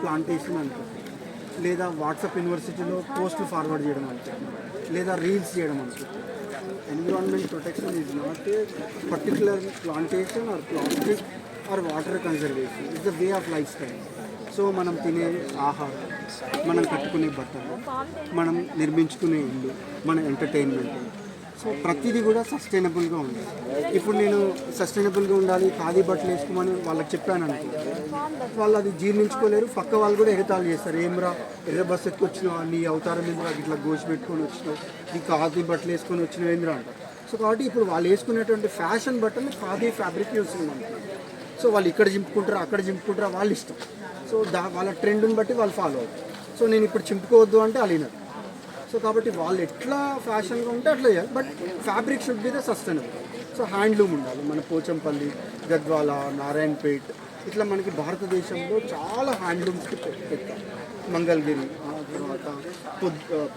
Plantation అంటారు, లేదా WhatsApp యూనివర్సిటీలో పోస్టులు ఫార్వర్డ్ చేయడం అంటారు, లేదా రీల్స్ చేయడం అంటారు. Environment protection is not a particular plantation or plastic or water conservation, it's the way of life style. So మనం తినే ఆహారం, మనం కట్టుకునే బట్టలు, మనం నిర్మించుకునే ఇల్లు, మన ఎంటర్టైన్మెంట్, సో ప్రతిదీ కూడా సస్టైనబుల్గా ఉండాలి. ఇప్పుడు నేను సస్టైనబుల్గా ఉండాలి, ఖాదీ బట్టలు వేసుకోమని వాళ్ళకి చెప్పాను అనుకో, వాళ్ళు అది జీర్ణించుకోలేరు. పక్క వాళ్ళు కూడా ఎగతాళి చేస్తారు, ఏమ్రా ఎర్ర బస్సు ఎక్కి వచ్చినావు, నీ అవతారం మీద ఇట్లా గోసి పెట్టుకొని వచ్చినావు, నీ ఖాదీ బట్టలు వేసుకొని వచ్చినావు ఏంద్రా అంటారు. సో కాబట్టి ఇప్పుడు వాళ్ళు వేసుకునేటువంటి ఫ్యాషన్ బట్టలు ఖాదీ ఫ్యాబ్రిక్ యూస్ అంటున్నారు. సో వాళ్ళు ఇక్కడ చింపుకుంటారా అక్కడ చింపుకుంటారా వాళ్ళ ఇష్టం. సో వాళ్ళ ట్రెండ్ని బట్టి వాళ్ళు ఫాలో అవుతారు. సో నేను ఇప్పుడు చింపుకోవద్దు అంటే అలిగినారు. సో కాబట్టి వాళ్ళు ఎట్లా ఫ్యాషన్గా ఉంటే అట్లా చేయాలి, but fabric should be the sustainable. So handloom ఉండాలి. మన పోచంపల్లి, గద్వాల, నారాయణపేట్, ఇట్లా మనకి భారతదేశంలో చాలా హ్యాండ్లూమ్స్కి పెట్టాం. మంగళగిరి, తర్వాత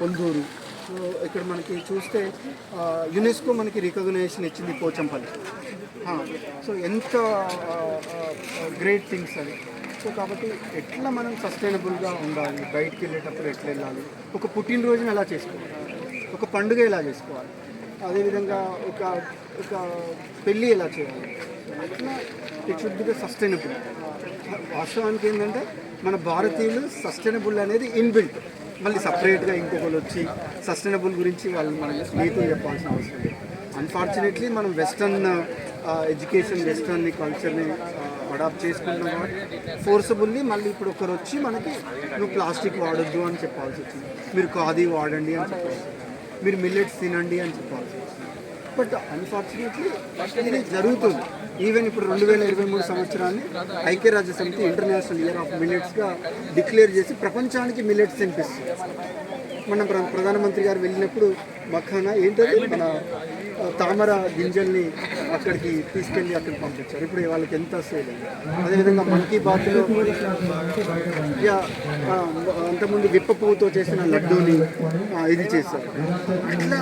పొందూరు. సో ఇక్కడ మనకి చూస్తే యునెస్కో మనకి రికగ్నైజేషన్ ఇచ్చింది పోచంపల్లి. సో ఎంత గ్రేట్ థింగ్స్ అది. సో కాబట్టి ఎట్లా మనం సస్టైనబుల్గా ఉండాలి, బయటికి వెళ్ళేటప్పుడు ఎట్లా వెళ్ళాలి, ఒక పుట్టినరోజుని ఎలా చేసుకోవాలి, ఒక పండుగ ఎలా చేసుకోవాలి, అదేవిధంగా ఒక ఒక పెళ్ళి ఎలా చేయాలి, అట్లా it should be the sustainable. వాస్తవానికి ఏంటంటే మన భారతీయులు సస్టైనబుల్ అనేది ఇన్బిల్ట్. మళ్ళీ సపరేట్గా ఇంకొకరు వచ్చి సస్టైనబుల్ గురించి వాళ్ళు మనకి నీతులు చెప్పాల్సిన అవసరం లేదు. అన్ఫార్చునేట్లీ మనం వెస్టర్న్ ఎడ్యుకేషన్, వెస్టర్న్ కల్చర్ని అడాప్ట్ చేసుకుంటున్నాం కాబట్టి ఫోర్సబుల్లీ మళ్ళీ ఇప్పుడు ఒకరు వచ్చి మనకి నువ్వు ప్లాస్టిక్ వాడొద్దు అని చెప్పాల్సి వచ్చింది, మీరు ఖాదీ వాడండి అని చెప్పాల్సి వచ్చింది, మీరు మిల్లెట్స్ తినండి అని చెప్పాల్సి వచ్చింది. బట్ అన్ఫార్చునేట్లీ ఇది జరుగుతుంది. ఈవెన్ ఇప్పుడు 2023 సంవత్సరాన్ని ఐక్యరాజ్య సమితి ఇంటర్నేషనల్ ఇయర్ ఆఫ్ మిల్లెట్స్గా డిక్లేర్ చేసి ప్రపంచానికి మిల్లెట్స్ తినిపిస్తుంది. మన ప్రధానమంత్రి గారు వెళ్ళినప్పుడు మఖానా ఏంటది మన తామర గింజల్ని అక్కడికి తీసుకెళ్ళి అక్కడికి పంపించారు. ఇప్పుడు వాళ్ళకి ఎంత సేల్. అదేవిధంగా మన్ కీ బాత్లో అంతకుముందు విప్ప పువ్వుతో చేసిన లడ్డూని ఇది చేశారు. ఇట్లా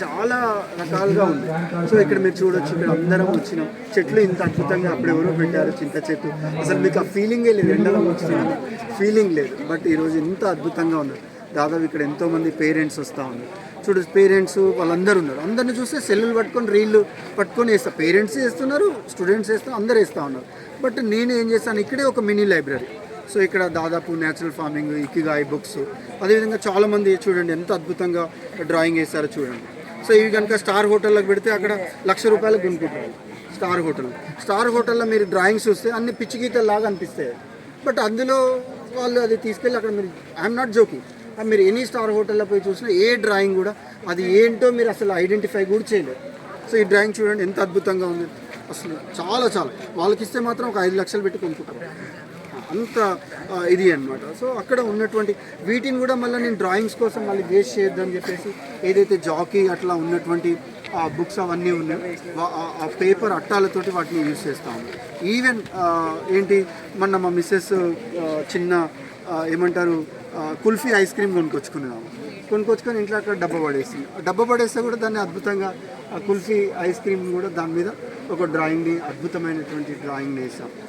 చాలా రకాలుగా ఉంది. సో ఇక్కడ మీరు చూడొచ్చు, ఇక్కడ అందరం వచ్చినాం. చెట్లు ఇంత అద్భుతంగా అప్పుడు ఎవరో పెట్టారు, చింత చెట్టు. అసలు మీకు ఆ ఫీలింగే లేదు, ఎండలో వచ్చిన ఫీలింగ్ లేదు. బట్ ఈరోజు ఇంత అద్భుతంగా ఉన్నారు. దాదాపు ఇక్కడ ఎంతోమంది పేరెంట్స్ వస్తూ ఉన్నారు. చూడు, పేరెంట్స్ వాళ్ళందరూ ఉన్నారు. అందరిని చూస్తే సెల్లులు పట్టుకొని రీళ్ళు పట్టుకొని వేస్తారు. పేరెంట్స్ వేస్తున్నారు, స్టూడెంట్స్ వేస్తారు, అందరూ వేస్తూ ఉన్నారు. బట్ నేను ఏం చేస్తాను, ఇక్కడే ఒక మినీ లైబ్రరీ. సో ఇక్కడ దాదాపు న్యాచురల్ ఫార్మింగ్, ఇకిగాయ్ బుక్స్, అదేవిధంగా చాలామంది చూడండి ఎంత అద్భుతంగా డ్రాయింగ్ వేస్తారో చూడండి. సో ఇవి కనుక స్టార్ హోటల్లోకి పెడితే అక్కడ ₹1,00,000 కొనుక్కుంటారు. స్టార్ హోటల్లో మీరు డ్రాయింగ్స్ చూస్తే అన్ని పిచ్చి గీతల్లాగా అనిపిస్తాయి. బట్ అందులో వాళ్ళు అది తీసుకెళ్ళి అక్కడ మీరు, ఐఎమ్ నాట్ జోకింగ్, మీరు ఎనీ స్టార్ హోటల్లో పోయి చూసినా ఏ డ్రాయింగ్ కూడా అది ఏంటో మీరు అసలు ఐడెంటిఫై కూడా చేయలేరు. సో ఈ డ్రాయింగ్ చూడండి ఎంత అద్భుతంగా ఉంది. అసలు చాలా వాళ్ళకి ఇస్తే మాత్రం ఒక 5,00,000 పెట్టి కొనుక్కుంటారు, అంత ఇది అనమాట. సో అక్కడ ఉన్నటువంటి వీటిని కూడా మళ్ళీ నేను డ్రాయింగ్స్ కోసం మళ్ళీ వేస్ట్ చేయొద్దని చెప్పేసి ఏదైతే జాకీ అట్లా ఉన్నటువంటి బుక్స్ అవన్నీ ఉన్నాయి, ఆ పేపర్ అట్టాలతోటి వాటిని యూజ్ చేస్తాము. ఈవెన్ ఏంటి మొన్న మా మిస్సెస్ చిన్న ఏమంటారు కుల్ఫీ ఐస్ క్రీమ్ కొనుక్కొచ్చుకొని ఇంట్లో అక్కడ డబ్బా పడేస్తే కూడా దాన్ని అద్భుతంగా కుల్ఫీ ఐస్ క్రీమ్ కూడా దాని మీద ఒక డ్రాయింగ్ని, అద్భుతమైనటువంటి డ్రాయింగ్ని వేసాం.